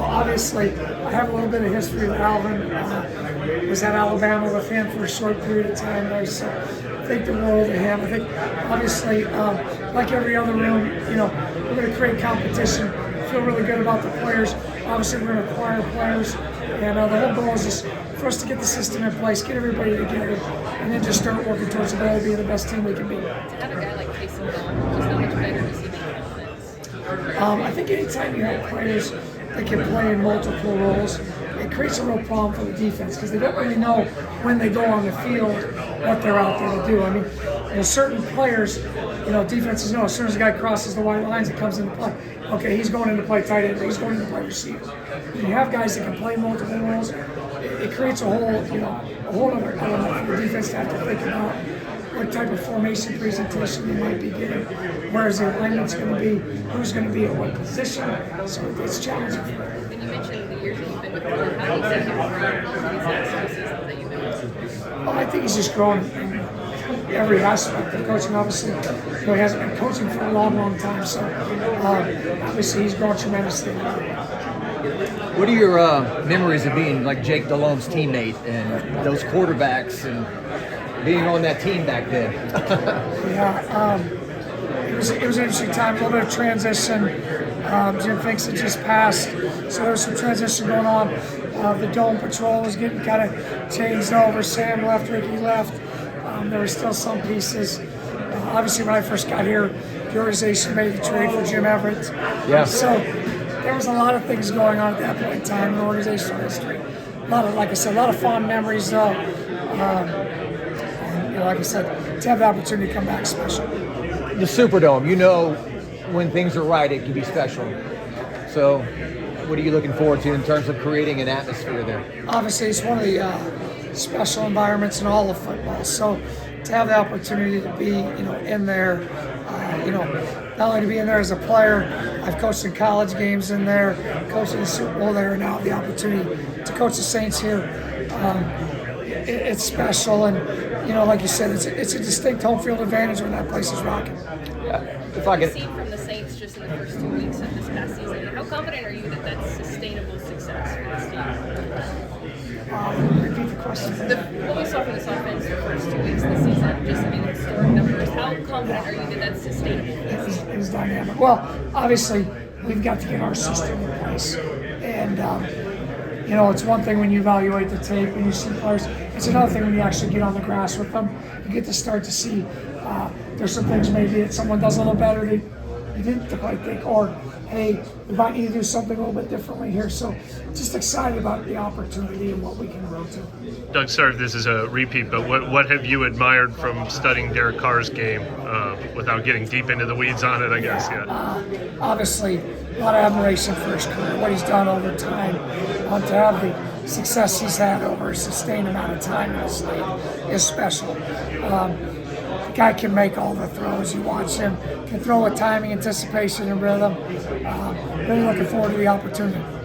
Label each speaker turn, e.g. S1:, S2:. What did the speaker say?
S1: Obviously, I have a little bit of history with Alvin. Was at Alabama with him for a short period of time there, so I think the world of him. I think, obviously, like every other room, we're going to create competition. Feel really good about the players. Obviously, we're going to acquire players, and the whole goal is just for us to get the system in place, get everybody together, and then just start working towards the goal of being the best team we can be.
S2: To have a guy like Casey Bell, just how much better does he make confidence?
S1: I think anytime you have players that can play in multiple roles, it creates a real problem for the defense because they don't really know when they go on the field what they're out there to do. I mean, certain players, defenses know as soon as a guy crosses the white lines, it comes into play. Okay, he's going into play tight end, he's going into play receiver. When you have guys that can play multiple roles, it creates a whole other element for the defense to have to think about what type of formation presentation they might be getting, where's their alignment's going to be, who's going to be at what position. So it's challenging.
S2: And you mentioned the years that you've been with him. How do you see him grow these last two seasons that you've been with him?
S1: Well, I think he's just grown in every aspect of coaching. Obviously, he hasn't been coaching for a long, long time, so obviously he's grown tremendously.
S3: What are your memories of being like Jake Delhomme's teammate and those quarterbacks and being on that team back then?
S1: It was an interesting time, a little bit of transition. Jim Finks had just passed, so there was some transition going on. The Dome Patrol was getting kind of changed over. Sam left, Ricky left. There were still some pieces. Obviously, when I first got here, the organization made the trade for Jim Everett.
S3: Yeah.
S1: So there was a lot of things going on at that point in time in organizational history. Like I said, a lot of fond memories, though. Like I said, to have the opportunity to come back is special.
S3: The Superdome, when things are right, it can be special. So what are you looking forward to in terms of creating an atmosphere there?
S1: Obviously, it's one of the special environments in all of football. So to have the opportunity to be, in there, not only to be in there as a player, I've coached in college games in there, coached in the Super Bowl there, and now have the opportunity to coach the Saints here. It's special, and like you said, it's a distinct home field advantage when that place is rocking.
S3: If I
S2: You've seen from the Saints just in the first 2 weeks of this past season, how confident are you that that's sustainable success for this team?
S1: Repeat the question.
S2: What we saw from this offense the first 2 weeks of the season, just historic numbers, how confident are you that that's sustainable?
S1: It was dynamic. Well, obviously, we've got to get our system in place, and it's one thing when you evaluate the tape and you see players. It's another thing when you actually get on the grass with them. You get to start to see there's some things maybe that someone does a little better that you didn't quite think, or hey, we might need to do something a little bit differently here. So just excited about the opportunity and what we can grow to.
S4: Doug, sorry if this is a repeat, but what have you admired from studying Derek Carr's game without getting deep into the weeds on it, I guess? Yeah.
S1: Obviously, a lot of admiration for his career, what he's done over time. To have the success he's had over a sustained amount of time in this league is special. The guy can make all the throws. You watch him, can throw with timing, anticipation, and rhythm. Really looking forward to the opportunity.